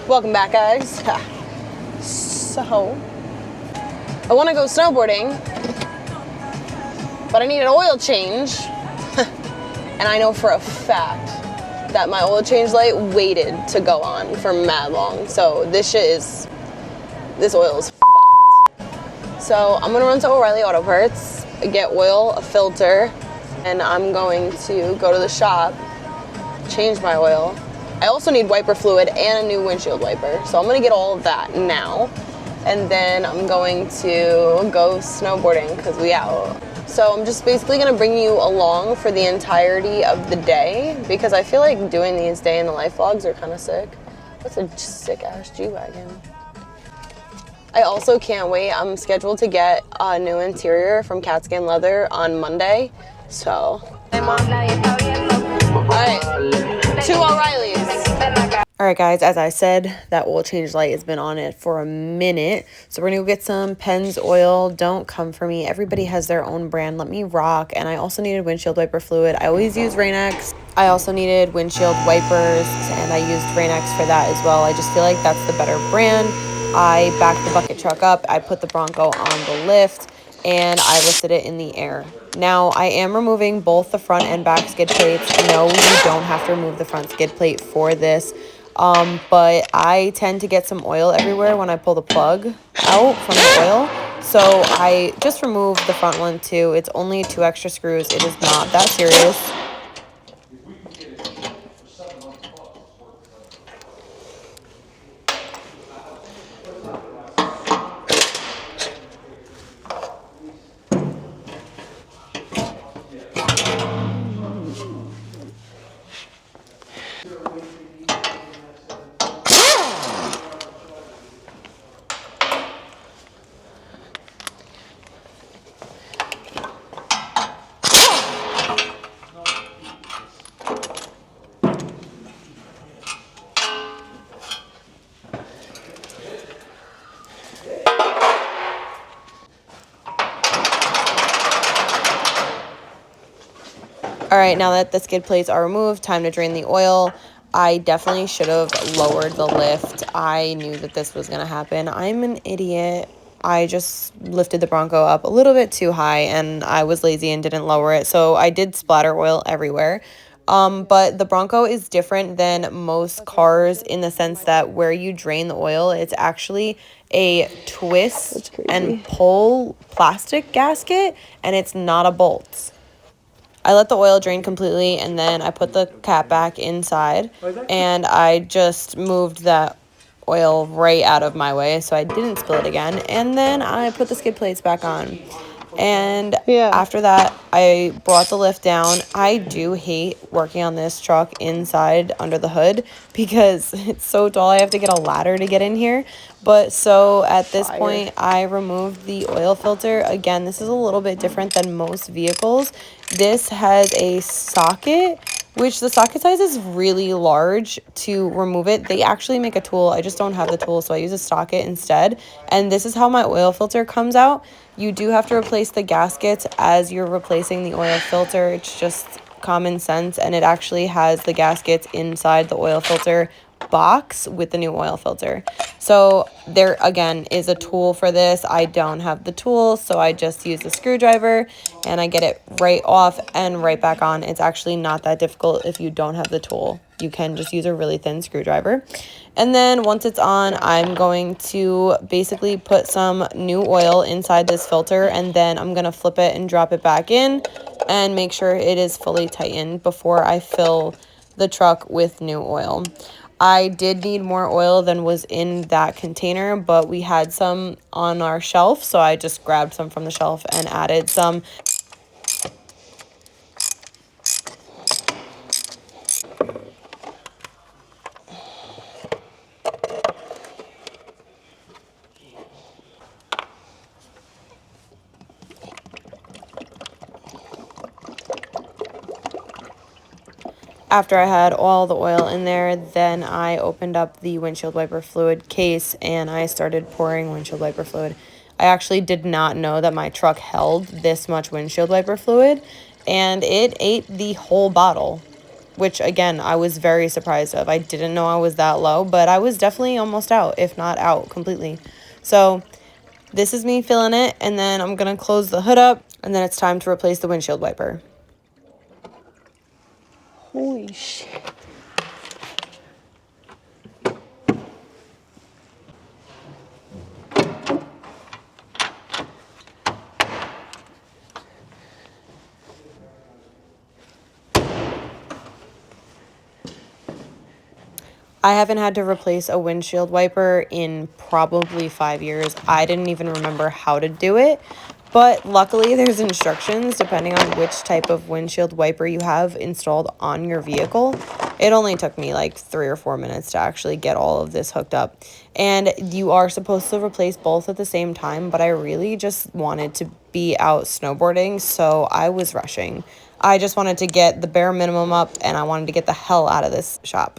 Welcome back, guys. So, I want to go snowboarding, but I need an oil change. And I know for a fact that my oil change light waited to go on for mad long. So this oil is f***ed. So I'm gonna run to O'Reilly Auto Parts, get oil, a filter, and I'm going to go to the shop, change my oil. I also need wiper fluid and a new windshield wiper. So I'm gonna get all of that now. And then I'm going to go snowboarding because we out. So I'm just basically gonna bring you along for the entirety of the day because I feel like doing these day in the life vlogs are kind of sick. That's a sick ass G-Wagon. I also can't wait. I'm scheduled to get a new interior from Catskin Leather on Monday. So, all right, to O'Reilly's. All right, guys, as I said, that oil change light has been on it for a minute. So we're going to go get some Penn's oil. Don't come for me. Everybody has their own brand. Let me rock. And I also needed windshield wiper fluid. I always use Rain-X. I also needed windshield wipers, and I used Rain-X for that as well. I just feel like that's the better brand. I backed the bucket truck up. I put the Bronco on the lift, and I lifted it in the air. Now, I am removing both the front and back skid plates. No, you don't have to remove the front skid plate for this. But I tend to get some oil everywhere when I pull the plug out from the oil. So I just removed the front one too. It's only 2 extra screws. It is not that serious. All right, now that the skid plates are removed, time to drain the oil. I definitely should have lowered the lift. I knew that this was going to happen. I'm an idiot. I just lifted the Bronco up a little bit too high, and I was lazy and didn't lower it. So I did splatter oil everywhere. But the Bronco is different than most cars in the sense that where you drain the oil, it's actually a twist and pull plastic gasket, and it's not a bolt. I let the oil drain completely, and then I put the cap back inside, and I just moved that oil right out of my way so I didn't spill it again. And then I put the skid plates back on. And after that, I brought the lift down. I do hate working on this truck inside under the hood because it's so tall. I have to get a ladder to get in here. But so at this point, I removed the oil filter. Again, this is a little bit different than most vehicles. This has a socket, which the socket size is really large to remove it. They actually make a tool. I just don't have the tool, so I use a socket instead. And this is how my oil filter comes out. You do have to replace the gaskets as you're replacing the oil filter. It's just common sense, and it actually has the gaskets inside the oil filter box with the new oil filter. So there again is a tool for this. I don't have the tool, so I just use the screwdriver and I get it right off and right back on. It's actually not that difficult if you don't have the tool. You can just use a really thin screwdriver. And then once it's on, I'm going to basically put some new oil inside this filter, and then I'm going to flip it and drop it back in and make sure it is fully tightened before I fill the truck with new oil. I did need more oil than was in that container, but we had some on our shelf, so I just grabbed some from the shelf and added some. After I had all the oil in there, then I opened up the windshield wiper fluid case and I started pouring windshield wiper fluid. I actually did not know that my truck held this much windshield wiper fluid, and it ate the whole bottle. which again, I was very surprised of. I didn't know I was that low, but I was definitely almost out, if not out completely. So this is me filling it, and then I'm going to close the hood up, and then it's time to replace the windshield wiper. Holy shit. I haven't had to replace a windshield wiper in probably 5 years. I didn't even remember how to do it, but luckily there's instructions depending on which type of windshield wiper you have installed on your vehicle. It only took me like 3 or 4 minutes to actually get all of this hooked up. And you are supposed to replace both at the same time, but I really just wanted to be out snowboarding, so I was rushing. I just wanted to get the bare minimum up, and I wanted to get the hell out of this shop.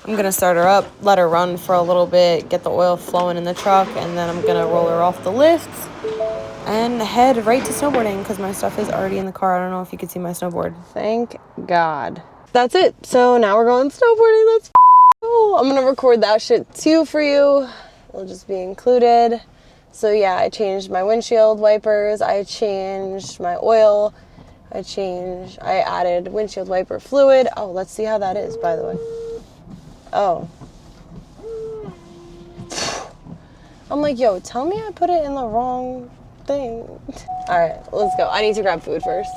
I'm going to start her up, let her run for a little bit, get the oil flowing in the truck, and then I'm going to roll her off the lifts and head right to snowboarding because my stuff is already in the car. I don't know if you can see my snowboard. Thank God. That's it. So now we're going snowboarding. Let's go. I'm going to record that shit too for you. It'll just be included. So yeah, I changed my windshield wipers. I changed my oil. I added windshield wiper fluid. Oh, let's see how that is, by the way. Oh. I'm like, yo, tell me I put it in the wrong thing. All right, let's go. I need to grab food first.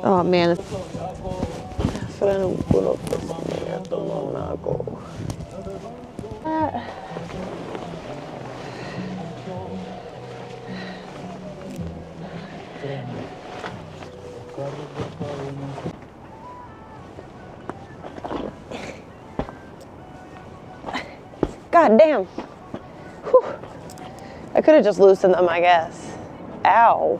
Oh, man. God damn. Whew. I could have just loosened them, I guess. Ow.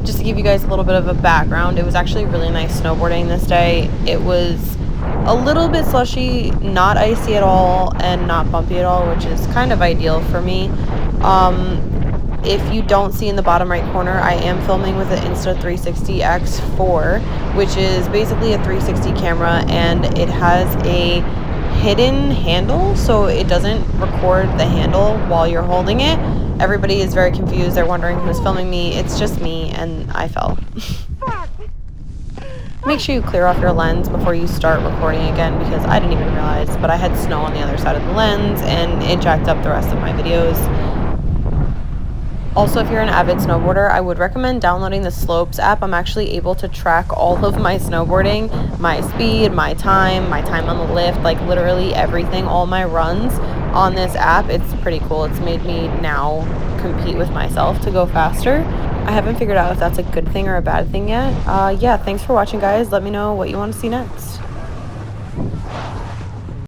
Just to give you guys a little bit of a background, it was actually really nice snowboarding this day. It was a little bit slushy, not icy at all, and not bumpy at all, which is kind of ideal for me. If you don't see in the bottom right corner, I am filming with the Insta360 X4, which is basically a 360 camera, and it has a hidden handle, so it doesn't record the handle while you're holding it. Everybody is very confused. They're wondering who's filming me. It's just me, and I fell. Make sure you clear off your lens before you start recording again, because I didn't even realize, but I had snow on the other side of the lens and it jacked up the rest of my videos. Also, if you're an avid snowboarder, I would recommend downloading the Slopes app. I'm actually able to track all of my snowboarding, my speed, my time on the lift, like literally everything, all my runs on this app. It's pretty cool. It's made me now compete with myself to go faster. I haven't figured out if that's a good thing or a bad thing yet. Yeah, thanks for watching, guys. Let me know what you want to see next.